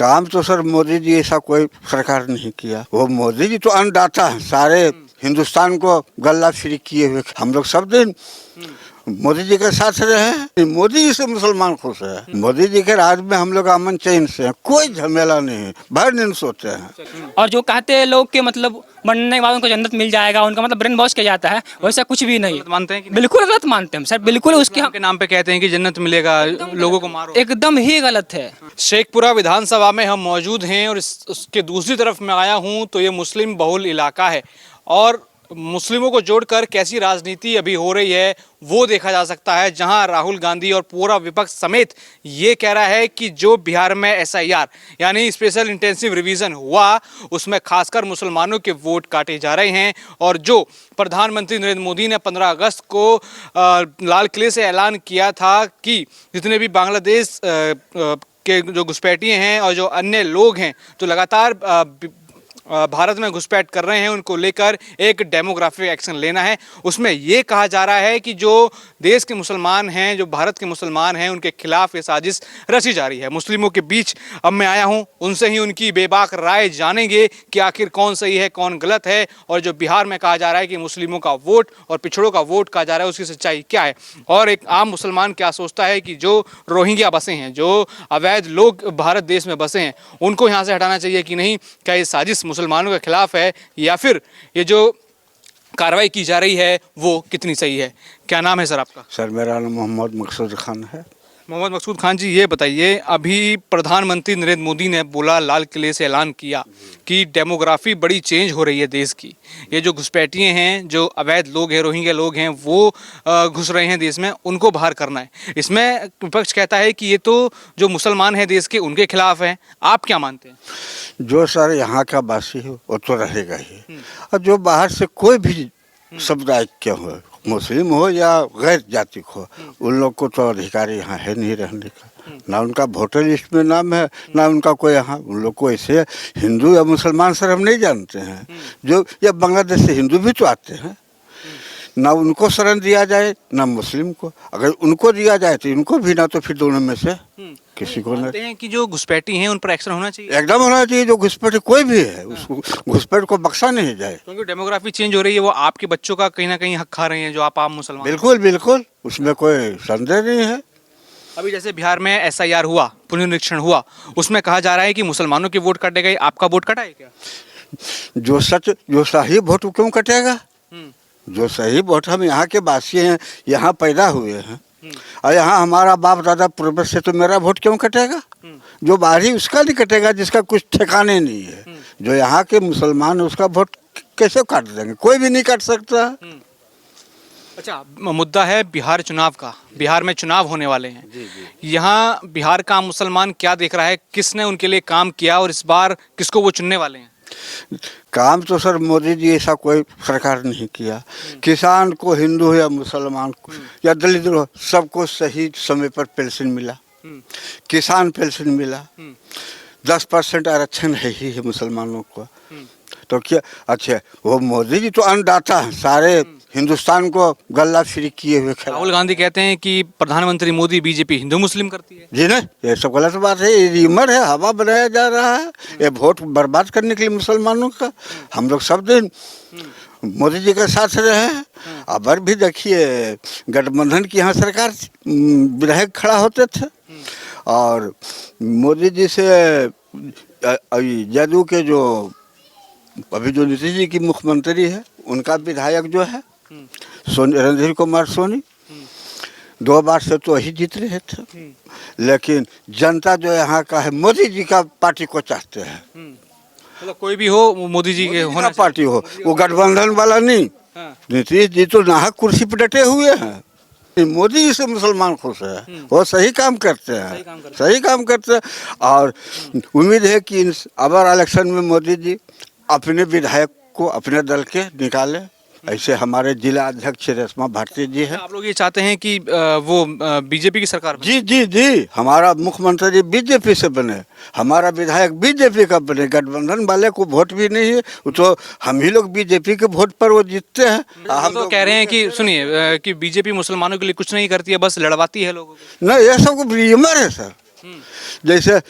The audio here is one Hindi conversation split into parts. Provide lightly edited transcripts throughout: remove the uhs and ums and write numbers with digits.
काम तो सर मोदी जी ऐसा कोई सरकार नहीं किया। वो मोदी जी तो अन्नदाता है, सारे हिंदुस्तान को गल्ला फ्री किए हुए। हम लोग सब दिन मोदी जी के साथ रहे हैं। मोदी जी से मुसलमान खुश है। मोदी जी के राज में हम लोग अमन चैन से हैं, कोई झमेला नहीं है, भर दिन सोते हैं। और जो कहते हैं लोग कि मतलब मरने के बाद उनको जन्नत मिल जाएगा, उनका मतलब ब्रेन वॉश किया जाता है, वैसा कुछ भी नहीं। मानते हैं कि बिल्कुल गलत मानते हैं सर, बिल्कुल उसके के नाम पे कहते हैं कि जन्नत मिलेगा, लोगों को मारो। एकदम ही गलत है। शेखपुरा विधानसभा में हम मौजूद हैं और उसके दूसरी तरफ मैं आया हूं तो ये मुस्लिम बहुल इलाका है और मुस्लिमों को जोड़कर कैसी राजनीति अभी हो रही है वो देखा जा सकता है, जहां राहुल गांधी और पूरा विपक्ष समेत ये कह रहा है कि जो बिहार में एसआईआर यानी स्पेशल इंटेंसिव रिवीजन हुआ उसमें खासकर मुसलमानों के वोट काटे जा रहे हैं और जो प्रधानमंत्री नरेंद्र मोदी ने 15 अगस्त को लाल किले से ऐलान किया था कि जितने भी बांग्लादेश के जो घुसपैठिए हैं और जो अन्य लोग हैं जो लगातार भारत में घुसपैठ कर रहे हैं उनको लेकर एक डेमोग्राफिक एक्शन लेना है। उसमें ये कहा जा रहा है कि जो देश के मुसलमान हैं, जो भारत के मुसलमान हैं, उनके खिलाफ ये साजिश रची जा रही है। मुस्लिमों के बीच अब मैं आया हूं, उनसे ही उनकी बेबाक राय जानेंगे कि आखिर कौन सही है कौन गलत है और जो बिहार में कहा जा रहा है कि मुस्लिमों का वोट और पिछड़ों का वोट कहा जा रहा है उसकी सच्चाई क्या है और एक आम मुसलमान क्या सोचता है कि जो रोहिंग्या बसे हैं, जो अवैध लोग भारत देश में बसे हैं, उनको यहाँ से हटाना चाहिए कि नहीं। क्या ये साजिश मुसलमानों के खिलाफ है या फिर ये जो कार्रवाई की जा रही है वो कितनी सही है। क्या नाम है सर आपका? सर मेरा नाम मोहम्मद मकसूद खान है। मोहम्मद मकसूद खान जी, ये बताइए, अभी प्रधानमंत्री नरेंद्र मोदी ने बोला, लाल किले से ऐलान किया कि डेमोग्राफी बड़ी चेंज हो रही है देश की। ये जो घुसपैठिए हैं, जो अवैध लोग हैं, रोहिंग्या लोग हैं, वो घुस रहे हैं देश में, उनको बाहर करना है। इसमें विपक्ष कहता है कि ये तो जो मुसलमान हैं देश के उनके खिलाफ है। आप क्या मानते हैं? जो सर यहाँ का वासी है वो तो रहेगा ही, और जो बाहर से कोई भी समुदाय के हो, मुस्लिम हो या गैर जाति हो, उन लोग को तो अधिकार यहाँ है नहीं रहने का। ना उनका वोटर लिस्ट में नाम है, ना उनका कोई यहाँ। उन लोग को ऐसे हिंदू या मुसलमान सर हम नहीं जानते हैं। जो या बांग्लादेश से हिंदू भी तो आते हैं, ना उनको शरण दिया जाए ना मुस्लिम को। अगर उनको दिया जाए तो इनको भी, ना तो फिर दोनों में से किसी को। मानते हैं कि जो घुसपैठी हैं उन पर एक्शन होना चाहिए? एकदम होना चाहिए। जो घुसपैठ कोई भी है उसको घुसपैठ को बख्शा नहीं जाए। क्योंकि डेमोग्राफी चेंज हो रही है, वो आपके बच्चों का कहीं ना कहीं हक खा रहे हैं जो आप आम मुसलमान। बिल्कुल बिल्कुल, उसमें कोई संदेह नहीं है। अभी जैसे बिहार में एसआईआर हुआ, पुनरीक्षण हुआ, उसमें कहा जा रहा है कि मुसलमानों के वोट काटे गए, आपका वोट कटा है क्या? जो सही वोट क्यों कटेगा? जो सही वोट, हम यहाँ के वासी हैं, यहाँ पैदा हुए हैं और यहाँ हमारा बाप दादा पूर्वज से, तो मेरा वोट क्यों कटेगा? जो बाहरी उसका नहीं कटेगा जिसका कुछ ठिकाने नहीं है। जो यहाँ के मुसलमान उसका वोट कैसे काट देंगे? कोई भी नहीं काट सकता। अच्छा, मुद्दा है बिहार चुनाव का। बिहार में चुनाव होने वाले हैं। यहाँ बिहार का मुसलमान क्या देख रहा है, किसने उनके लिए काम किया और इस बार किसको वो चुनने वाले हैं? काम तो सर मोदी जी ऐसा कोई सरकार नहीं किया। किसान को, हिंदू हो या मुसलमान को या दलित हो, सबको सही समय पर पेंशन मिला, किसान पेंशन मिला, 10% आरक्षण है ही है मुसलमानों को। तो क्या अच्छा, वो मोदी जी तो अन्नदाता है, सारे हिंदुस्तान को गल्ला फ्री किए हुए। राहुल गांधी कहते हैं कि प्रधानमंत्री मोदी बीजेपी हिंदू मुस्लिम करती है। जी नहीं, ये सब गलत बात है। ये रीमर है, हवा बनाया जा रहा है, ये वोट बर्बाद करने के लिए मुसलमानों का। हम लोग सब दिन मोदी जी के साथ रहे हैं। अबर भी देखिए, गठबंधन की यहाँ सरकार विधायक खड़ा होते थे और मोदी जी से जदयू के जो अभी जो नीतीश जी की मुख्यमंत्री है, उनका विधायक जो है रणधीर कुमार सोनी, 2 बार से तो वही जीत रहे थे। लेकिन जनता जो यहाँ का है, मोदी जी का पार्टी को चाहते हैं। मतलब कोई भी हो, मोदी जी के होना पार्टी हो, वो गठबंधन वाला नहीं। नीतीश जी तो नाहक कुर्सी पर डटे हुए हैं। मोदी जी से मुसलमान खुश है, वो सही काम करते हैं, सही काम करते हैं। और उम्मीद है कि अबर इलेक्शन में मोदी जी अपने विधायक को अपने दल के निकाले। ऐसे हमारे जिला अध्यक्ष रेशमा भारती जी हैं। आप लोग ये चाहते हैं कि वो बीजेपी की सरकार बने? जी जी जी, हमारा मुख्यमंत्री बीजेपी से बने, हमारा विधायक बीजेपी का बने। गठबंधन वाले को वोट भी नहीं है, तो हम ही लोग बीजेपी के वोट पर वो जीतते हैं। हम तो कह रहे हैं कि सुनिए कि बीजेपी मुसलमानों के लिए कुछ नहीं करती है, बस लड़वाती है लोगों को। नहीं, ये सब रीमर है सर, जैसे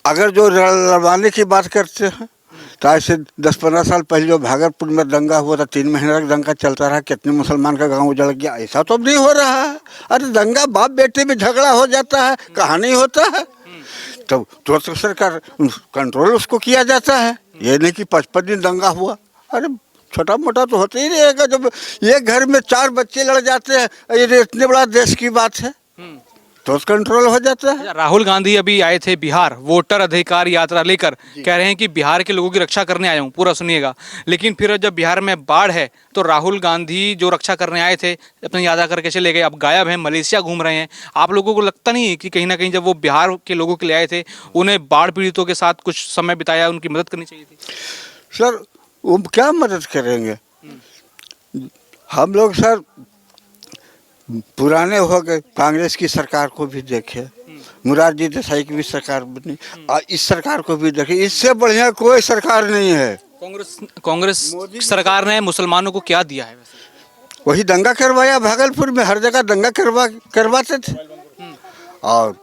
अगर जो लड़वाने की बात करते हैं तो ऐसे 10-15 साल पहले जो भागलपुर में दंगा हुआ था, 3 महीने तक दंगा चलता रहा, कितने मुसलमान का गांव उजड़ गया। ऐसा तो अब नहीं हो रहा है। अरे दंगा बाप बेटे में झगड़ा हो जाता है, कहानी होता है, तो तुरंत सरकार कंट्रोल उसको किया जाता है। ये नहीं कि 55 दिन दंगा हुआ। अरे छोटा मोटा तो होता ही रहेगा। जब एक घर में 4 बच्चे लड़ जाते हैं, ये इतने बड़ा देश की बात है, तो कंट्रोल हो जाता है। राहुल गांधी अभी आए थे बिहार वोटर अधिकार यात्रा लेकर, कह रहे हैं कि बिहार के लोगों की रक्षा करने आया हूँ, पूरा सुनिएगा। लेकिन फिर जब बिहार में बाढ़ है तो राहुल गांधी जो रक्षा करने आए थे अपनी यात्रा करके चले गए, अब गायब हैं, मलेशिया घूम रहे हैं। आप लोगों को लगता नहीं है कि कहीं ना कहीं जब वो बिहार के लोगों के लिए आए थे, उन्हें बाढ़ पीड़ितों के साथ कुछ समय बिताया, उनकी मदद करनी चाहिए थी? सर वो क्या मदद करेंगे? हम लोग सर पुराने हो गए, कांग्रेस की सरकार को भी देखे, मुरारजी देसाई की भी सरकार बनी, और इस सरकार को भी देखे। इससे बढ़िया कोई सरकार नहीं है। कांग्रेस सरकार ने मुसलमानों को क्या दिया है वैसे? वही दंगा करवाया, भागलपुर में हर जगह दंगा करवाते थे। और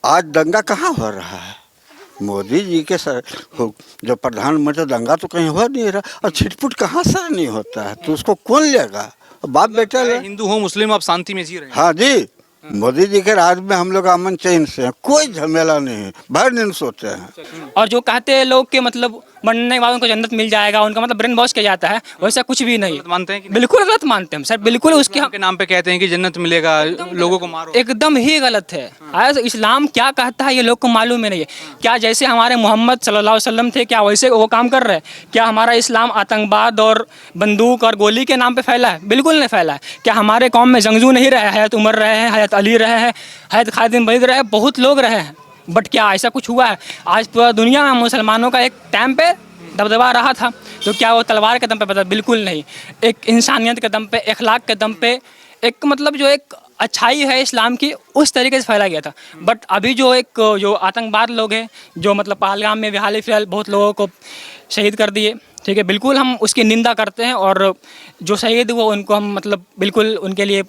आज दंगा कहाँ हो रहा है? मोदी जी के जो प्रधानमंत्री, दंगा तो कहीं हो नहीं रहा। और छिटपुट कहाँ सर नहीं होता है, तो उसको कौन लेगा? बाप बेटा हिंदू हो मुस्लिम आप शांति में जी रहे हैं। हाँ जी, मोदी जी के राज में हम लोग अमन चैन से हैं, कोई झमेला नहीं है, भर नींद सोते हैं। और जो कहते हैं लोग कि मतलब मरने के बाद उनको जन्नत मिल जाएगा, उनका मतलब ब्रेन वॉश किया जाता है, वैसा कुछ भी नहीं। मानते हैं कि बिल्कुल गलत मानते हैं हम सर, बिल्कुल उसके के नाम पे कहते हैं कि जन्नत मिलेगा, लोगों को मारो, एकदम ही गलत है। आज इस्लाम क्या कहता है ये लोग को मालूम ही नहीं है। क्या जैसे हमारे मोहम्मद सल्लल्लाहु अलैहि वसल्लम थे, क्या वैसे वो काम कर रहे हैं? क्या हमारा इस्लाम आतंकवाद और बंदूक और गोली के नाम पे फैला है? बिल्कुल नहीं फैला है। क्या हमारे कौम में जंगजू नहीं रहे? हज़रत उमर रहे हैं, हज़रत अली रहे हैं, हज़रत खालिद बिन वलीद रहे हैं, बहुत लोग रहे हैं। बट क्या ऐसा कुछ हुआ है? आज पूरा दुनिया में मुसलमानों का एक टाइम पे दबदबा रहा था, तो क्या वो तलवार के दम पे? पता बिल्कुल नहीं। एक इंसानियत के दम पे, अखलाक के दम पे, एक मतलब जो एक अच्छाई है इस्लाम की, उस तरीके से फैला गया था। बट अभी जो एक जो आतंकवाद लोग हैं, जो मतलब पहलगाम में हाल ही फिलहाल बहुत लोगों को शहीद कर दिए, ठीक है, बिल्कुल हम उसकी निंदा करते हैं। और जो शहीद हुआ उनको हम मतलब बिल्कुल उनके लिए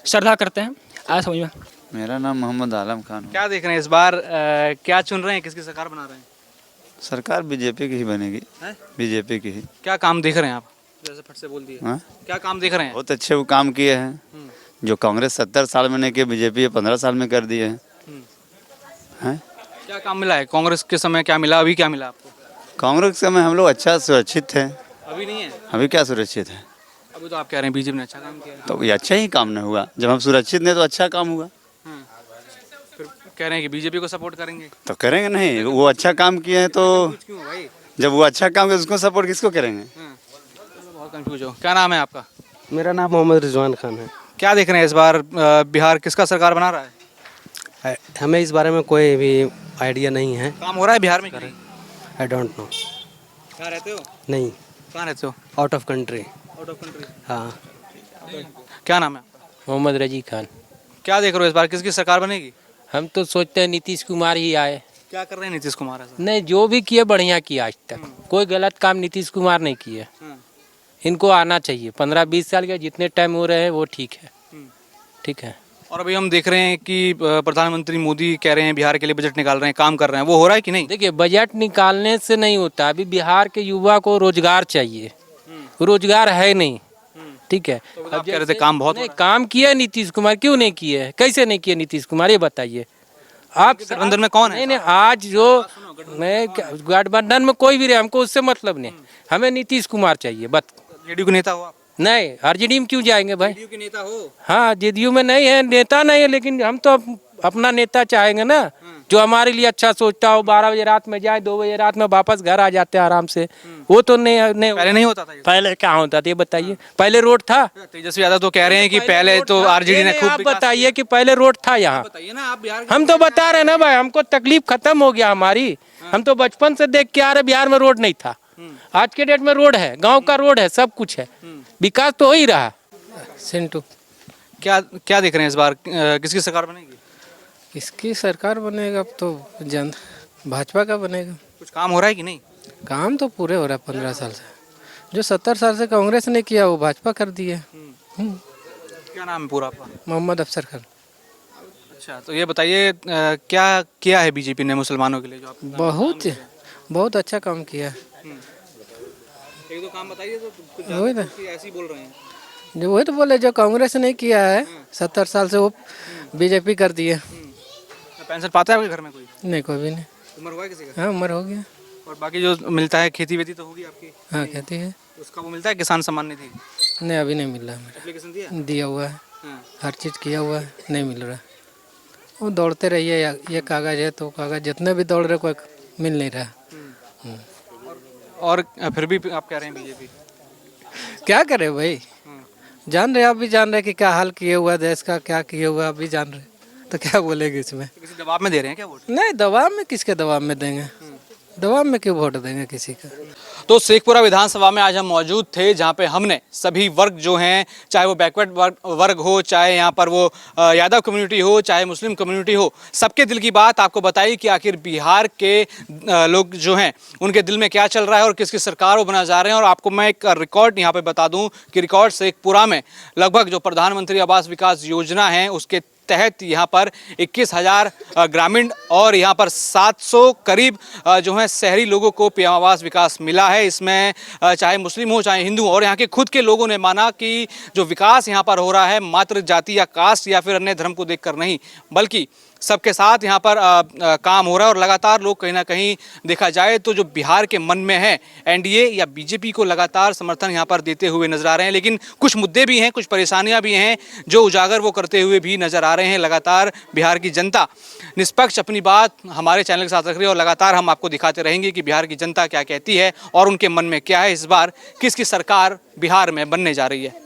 श्रद्धा करते हैं। आया समझ में? मेरा नाम मोहम्मद आलम खान है। क्या देख रहे हैं इस बार क्या चुन रहे हैं, किसकी सरकार बना रहे हैं? सरकार बीजेपी की ही बनेगी। बीजेपी की ही। क्या काम देख रहे हैं आप? जैसे फट से बोल दिए, हाँ? क्या काम देख रहे हैं? बहुत अच्छे वो काम किए हैं जो कांग्रेस 70 साल में नहीं किए, बीजेपी 15 साल में कर दिए हैं। हैं? क्या काम मिला है कांग्रेस के समय? क्या मिला, अभी क्या मिला आपको? कांग्रेस के समय हम लोग अच्छा सुरक्षित थे। अभी नहीं है? अभी क्या सुरक्षित है? अभी तो आप कह रहे हैं बीजेपी ने अच्छा काम किया है। तो ये अच्छा ही काम नहीं हुआ। जब हम सुरक्षित नहीं तो अच्छा काम हुआ। फिर कह रहे हैं कि बीजेपी को सपोर्ट करेंगे, तो करेंगे नहीं? वो अच्छा काम किए हैं तो क्यों भाई? जब वो अच्छा काम किया उसको सपोर्ट किसको करेंगे? बहुत कंफ्यूज हो। क्या नाम है आपका? मेरा नाम मोहम्मद रिजवान खान है। क्या देख रहे हैं इस बार बिहार किसका सरकार बना रहा है? हमें इस बारे में कोई भी आइडिया नहीं है। काम हो रहा है बिहार में कि नहीं? I don't know. कहाँ रहते हो? नहीं, कहाँ रहते हो? Out of country. Out of country. हाँ। क्या नाम है आपका? मोहम्मद रजी खान। क्या देख रहे हो इस बार किसकी सरकार बनेगी? हम तो सोचते हैं नीतीश कुमार ही आए। क्या कर रहे हैं नीतीश कुमार ऐसा? नहीं, जो भी किए बढ़िया किया आज तक। कोई गलत काम नीतीश कुमार नहीं किए। इनको आना चाहिए। 15-20 साल के जितने टाइम हो रहे हैं वो ठीक है। ठीक है। और अभी हम देख रहे हैं कि प्रधानमंत्री मोदी कह रहे हैं बिहार के लिए बजट निकाल रहे हैं, काम कर रहे हैं, वो हो रहा है कि नहीं? देखिए, बजट निकालने से नहीं होता। अभी बिहार के युवा को रोजगार चाहिए, रोजगार है नहीं। ठीक है। तो आप कह रहे थे काम बहुत हो नहीं, काम किया नीतीश कुमार, क्यों नहीं किए? कैसे नहीं किए नीतीश कुमार, ये बताइए आप। गठबंधन में कौन है? नहीं, आज जो मैं गठबंधन में कोई भी रहे, हमको उससे मतलब नहीं। हमें नीतीश कुमार चाहिए बस। जेडीयू के नेता हो आप? नहीं, आरजेडी में क्यों जाएंगे भाई? जेडीयू के नेता हो? हाँ, जेडीयू में नहीं है, नेता नहीं है, लेकिन हम तो अपना नेता चाहेंगे ना, जो हमारे लिए अच्छा सोचता हो। 12 बजे रात में जाए, 2 बजे रात में वापस घर आ जाते हैं आराम से। वो तो नहीं पहले नहीं होता था ये? पहले क्या होता था ये बताइए? पहले रोड था? तेजस्वी यादव तो कह रहे हैं कि पहले तो आरजेडी ने खूब आप बताइए कि पहले रोड था यहाँ? बताइए ना आप। बिहार हम तो बता रहे हैं ना भाई, हमको तकलीफ खत्म हो गया हमारी। हम तो बचपन से देख के आ रहे, बिहार में रोड नहीं था। आज के डेट में रोड है, गांव का रोड है, सब कुछ है, विकास तो हो ही रहा। सिंटू। क्या क्या देख रहे हैं इस बार किसकी सरकार बनेगी? इसकी सरकार बनेगा अब तो जन भाजपा का बनेगा। कुछ काम हो रहा है कि नहीं? काम तो पूरे हो रहा है 15 साल से। जो 70 साल से कांग्रेस ने किया वो भाजपा कर दिए। क्या नाम है पूरा आपका? मोहम्मद अफसर खान। अच्छा, तो ये बताइए क्या किया है बीजेपी ने मुसलमानों के लिए जो आप बहुत बहुत अच्छा काम किया। एक दो काम बताइए तो वही तो ऐसे ही बोल रहे हैं। जो वही तो बोले जो कांग्रेस ने किया है 70 साल से वो बीजेपी कर दी है। पेंशन पाता है आपके घर में कोई? नहीं कोई भी नहीं। उम्र हुआ है किसी का? हाँ उम्र हो गया। और बाकी जो मिलता है खेती वेती तो होगी आपकी? हाँ कहती है। उसका वो मिलता है किसान सम्मान निधि? नहीं अभी नहीं मिल रहा है मेरा। एप्लीकेशन दिया? दिया हुआ है हाँ। हर चीज़ किया हुआ है नहीं मिल रहा। वो दौड़ते रहिए ये कागज़ है तो कागज़ जितने भी दौड़ रहे कोई मिल नहीं रहा। और फिर भी आप कह रहे हैं बीजेपी? क्या करे भाई जान रहे आप भी जान रहे कि क्या हाल किए हुआ देश का क्या किए हुआ आप भी जान रहे तो क्या बोलेंगे इसमें। किसी दबाव में दे रहे हैं क्या वोट? नहीं दबाव में किसके दबाव में देंगे दबाव में क्यों वोट देंगे किसी का। तो शेखपुरा विधानसभा में आज हम मौजूद थे जहां पे हमने सभी वर्ग जो हैं चाहे वो बैकवर्ड वर्ग हो चाहे यहाँ पर वो यादव कम्युनिटी हो चाहे मुस्लिम कम्युनिटी हो सबके दिल की बात आपको बताई कि आखिर बिहार के लोग जो हैं उनके दिल में क्या चल रहा है और किसकी सरकार वो बना जा रहे हैं। और आपको मैं एक रिकॉर्ड यहाँ पे बता दूं कि रिकॉर्ड शेखपुरा में लगभग जो प्रधानमंत्री आवास विकास योजना है उसके तहत यहाँ पर 21,000 ग्रामीण और यहाँ पर 700 करीब जो है शहरी लोगों को पीएम आवास विकास मिला है। इसमें चाहे मुस्लिम हो चाहे हिंदू और यहाँ के खुद के लोगों ने माना कि जो विकास यहाँ पर हो रहा है मात्र जाति या कास्ट या फिर अन्य धर्म को देखकर नहीं बल्कि सबके साथ यहाँ पर काम हो रहा है। और लगातार लोग कहीं ना कहीं देखा जाए तो जो बिहार के मन में है एनडीए या बीजेपी को लगातार समर्थन यहाँ पर देते हुए नजर आ रहे हैं। लेकिन कुछ मुद्दे भी हैं कुछ परेशानियां भी हैं जो उजागर वो करते हुए भी नजर आ रहे हैं। लगातार बिहार की जनता निष्पक्ष अपनी बात हमारे चैनल के साथ रख रही है और लगातार हम आपको दिखाते रहेंगे कि बिहार की जनता क्या कहती है और उनके मन में क्या है, इस बार किसकी सरकार बिहार में बनने जा रही है।